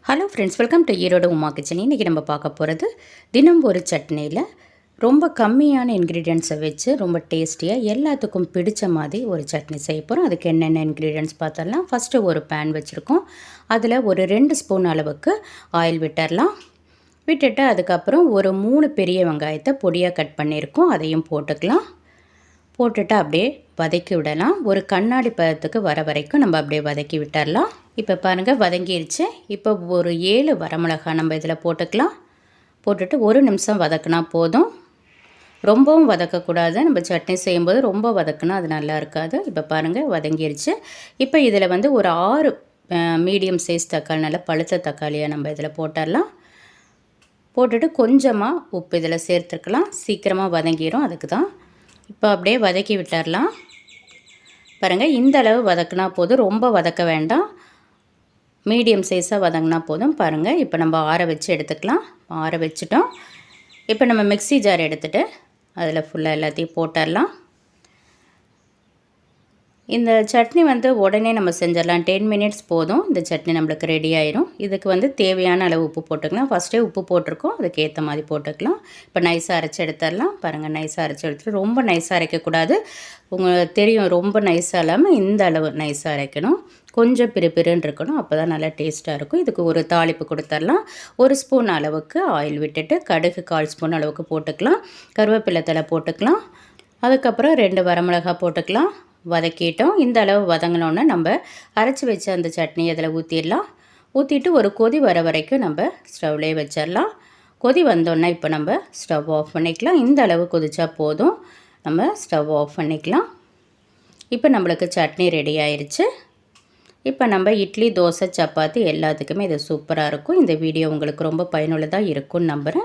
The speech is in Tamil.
Hello friends, welcome to Erode Uma kitchen. இன்றைக்கி நம்ம பார்க்க போகிறது தினம் ஒரு சட்னியில் ரொம்ப கம்மியான இன்க்ரீடியன்ட்ஸை வச்சு ரொம்ப டேஸ்டியாக எல்லாத்துக்கும் பிடிச்ச மாதிரி ஒரு சட்னி செய்ய போகிறோம். அதுக்கு என்னென்ன இன்க்ரீடியன்ட்ஸ் பார்த்தரலாம். ஃபஸ்ட்டு ஒரு பேன் வச்சுருக்கோம். அதில் ஒரு 2 ஸ்பூன் அளவுக்கு ஆயில் விட்டுடலாம். விட்டுட்டு அதுக்கப்புறம் ஒரு 3 பெரிய வெங்காயத்தை பொடியாக கட் பண்ணியிருக்கோம், அதையும் போட்டுக்கலாம். போட்டுட்டு அப்படியே வதக்கி விடலாம். ஒரு கண்ணாடி பதத்துக்கு வர வரைக்கும் நம்ம அப்படியே வதக்கி விட்டுடலாம். இப்போ பாருங்கள், வதங்கிருச்சு. இப்போ ஒரு 7 வரமிளகாய் நம்ம இதில் போட்டுக்கலாம். போட்டுட்டு 1 நிமிஷம் வதக்குனா போதும். ரொம்பவும் வதக்கக்கூடாது. நம்ம சட்னி செய்யும்போது ரொம்ப வதக்குனா அது நல்லா இருக்காது. இப்போ பாருங்கள், வதங்கிருச்சு. இப்போ இதில் வந்து ஒரு 6 மீடியம் சைஸ் தக்காளி, நல்லா பழுத்த தக்காளியாக நம்ம இதில் போட்டுடலாம். போட்டுட்டு கொஞ்சமாக உப்பு இதில் சேர்த்துக்கலாம். சீக்கிரமாக வதங்கிடும், அதுக்கு தான். இப்போ அப்படியே வதக்கி விட்டுடலாம். பாருங்கள், இந்த அளவு வதக்குனா போதும், ரொம்ப வதக்க வேண்டாம். மீடியம் சைஸாக வதங்கினா போதும். பாருங்கள், இப்போ நம்ம ஆற வச்சு எடுத்துக்கலாம். ஆற வச்சுட்டோம். இப்போ நம்ம மிக்ஸி ஜார் எடுத்துகிட்டு அதில் ஃபுல்லாக எல்லாத்தையும் போட்டுடலாம். இந்த சட்னி வந்து உடனே நம்ம செஞ்சிடலாம். 10 மினிட்ஸ் போதும், இந்த சட்னி நம்மளுக்கு ரெடி ஆயிரும். இதுக்கு வந்து தேவையான அளவு உப்பு போட்டுக்கலாம். ஃபஸ்ட்டே உப்பு போட்டிருக்கோம், அதுக்கு ஏற்ற மாதிரி போட்டுக்கலாம். இப்போ நைஸாக அரைச்சி எடுத்துடலாம். பாருங்கள், நைஸாக அரைச்சி எடுத்துட்டு ரொம்ப நைஸாக அரைக்கக்கூடாது. உங்களுக்கு தெரியும், ரொம்ப நைஸாக இல்லாமல் இந்த அளவு நைஸாக அரைக்கணும். கொஞ்சம் பிறுபிறுன்னு இருக்கணும், அப்போ தான் நல்லா டேஸ்ட்டாக இருக்கும். இதுக்கு ஒரு தாளிப்பு கொடுத்துடலாம். 1 ஸ்பூன் அளவுக்கு ஆயில் விட்டுட்டு கடுகு 1/4 ஸ்பூன் அளவுக்கு போட்டுக்கலாம். கருவேப்பிலை தழை போட்டுக்கலாம். அதுக்கப்புறம் 2 வரமிளகாய் போட்டுக்கலாம். வதக்கிட்டோம். இந்த அளவு வதங்கினோன்னே நம்ம அரைச்சி வச்ச அந்த சட்னி அதில் ஊற்றிடலாம். ஊற்றிட்டு ஒரு கொதி வர வரைக்கும் நம்ம ஸ்டவ்லேயே வச்சிடலாம். கொதி வந்தோடனே இப்போ நம்ம ஸ்டவ் ஆஃப் பண்ணிக்கலாம். இந்த அளவு கொதிச்சா போதும், நம்ம ஸ்டவ் ஆஃப் பண்ணிக்கலாம். இப்போ நம்மளுக்கு சட்னி ரெடி ஆயிடுச்சு. இப்போ நம்ம இட்லி, தோசை, சப்பாத்தி எல்லாத்துக்குமே இது சூப்பராக இருக்கும். இந்த வீடியோ உங்களுக்கு ரொம்ப பயனுள்ளதாக இருக்கும்னு நம்புகிறேன்.